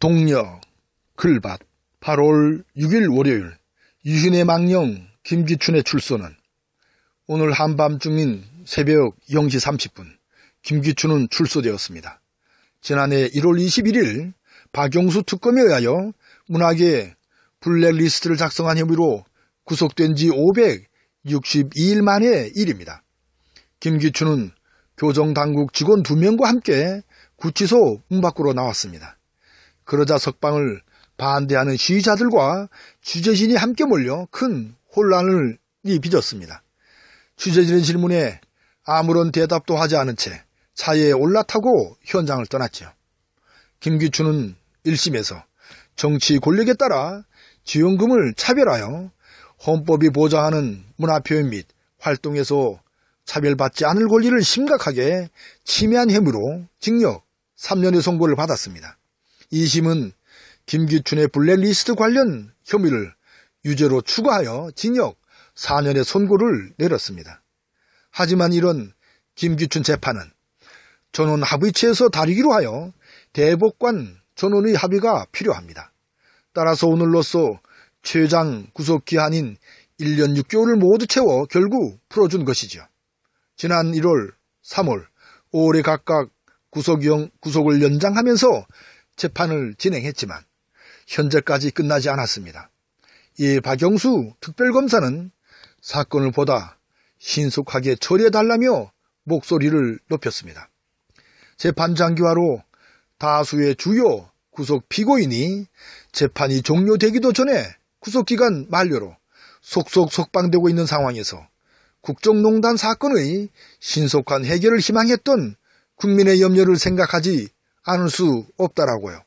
동력, 글밭, 8월 6일 월요일 유신의 망령 김기춘의 출소는 오늘 한밤중인 새벽 0시 30분 김기춘은 출소되었습니다. 지난해 1월 21일 박영수 특검에 의하여 문학의 블랙리스트를 작성한 혐의로 구속된 지 562일 만의 일입니다. 김기춘은 교정당국 직원 2명과 함께 구치소 문 밖으로 나왔습니다. 그러자 석방을 반대하는 시위자들과 취재진이 함께 몰려 큰 혼란을 빚었습니다. 취재진의 질문에 아무런 대답도 하지 않은 채 차에 올라타고 현장을 떠났죠. 김기춘은 1심에서 정치 권력에 따라 지원금을 차별하여 헌법이 보장하는 문화표현 및 활동에서 차별받지 않을 권리를 심각하게 침해한 혐의로 징역 3년의 선고를 받았습니다. 2심은 김기춘의 블랙리스트 관련 혐의를 유죄로 추가하여 징역 4년의 선고를 내렸습니다. 하지만 이런 김기춘 재판은 전원 합의체에서 다루기로 하여 대법관 전원의 합의가 필요합니다. 따라서 오늘로써 최장 구속기한인 1년 6개월을 모두 채워 결국 풀어준 것이죠. 지난 1월, 3월, 5월에 각각 구속을 연장하면서 재판을 진행했지만 현재까지 끝나지 않았습니다. 이 박영수 특별검사는 사건을 보다 신속하게 처리해달라며 목소리를 높였습니다. 재판 장기화로 다수의 주요 구속 피고인이 재판이 종료되기도 전에 구속기간 만료로 속속 석방되고 있는 상황에서 국정농단 사건의 신속한 해결을 희망했던 국민의 염려를 생각하지 않을 수 없다라고요.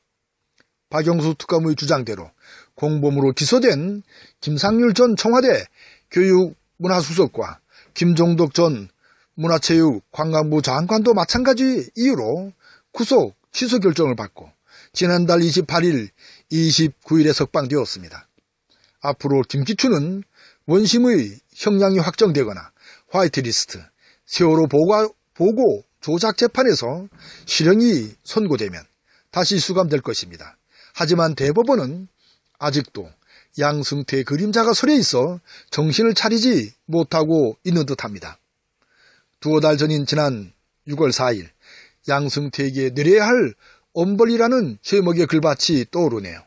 박영수 특검의 주장대로 공범으로 기소된 김상률 전 청와대 교육문화수석과 김종덕 전 문화체육관광부 장관도 마찬가지 이유로 구속 취소 결정을 받고 지난달 28일, 29일에 석방되었습니다. 앞으로 김기춘은 원심의 형량이 확정되거나 화이트리스트, 세월호 보고 조작 재판에서 실형이 선고되면 다시 수감될 것입니다. 하지만 대법원은 아직도 양승태의 그림자가 설에 있어 정신을 차리지 못하고 있는 듯합니다. 두어 달 전인 지난 6월 4일 양승태에게 내려야 할 엄벌이라는 제목의 글밭이 떠오르네요.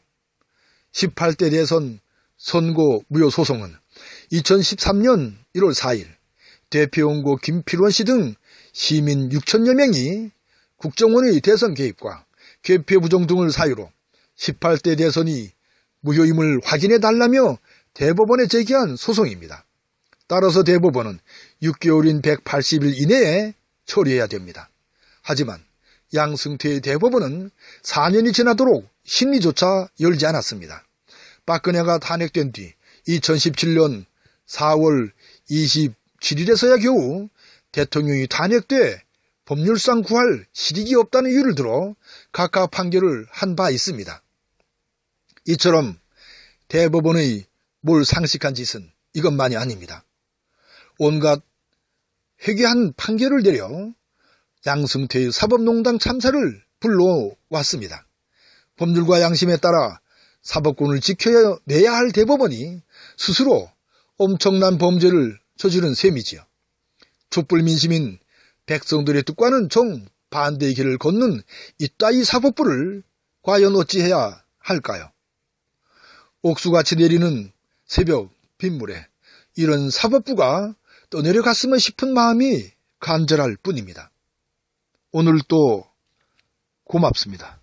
18대 대선 선거 무효 소송은 2013년 1월 4일 대표원고 김필원 씨 등 시민 6천여 명이 국정원의 대선 개입과 개표 부정 등을 사유로 18대 대선이 무효임을 확인해달라며 대법원에 제기한 소송입니다. 따라서 대법원은 6개월인 180일 이내에 처리해야 됩니다. 하지만 양승태의 대법원은 4년이 지나도록 심리조차 열지 않았습니다. 박근혜가 탄핵된 뒤 2017년 4월 27일에서야 겨우 대통령이 탄핵돼 법률상 구할 실익이 없다는 이유를 들어 각각 판결을 한 바 있습니다. 이처럼 대법원의 몰상식한 짓은 이것만이 아닙니다. 온갖 회개한 판결을 내려 양승태의 사법농단 참사를 불러왔습니다. 법률과 양심에 따라 사법권을 지켜내야 할 대법원이 스스로 엄청난 범죄를 저지른 셈이지요. 촛불 민심인 백성들의 뜻과는 정반대의 길을 걷는 이따위 사법부를 과연 어찌해야 할까요? 옥수같이 내리는 새벽 빗물에 이런 사법부가 떠내려갔으면 싶은 마음이 간절할 뿐입니다. 오늘도 고맙습니다.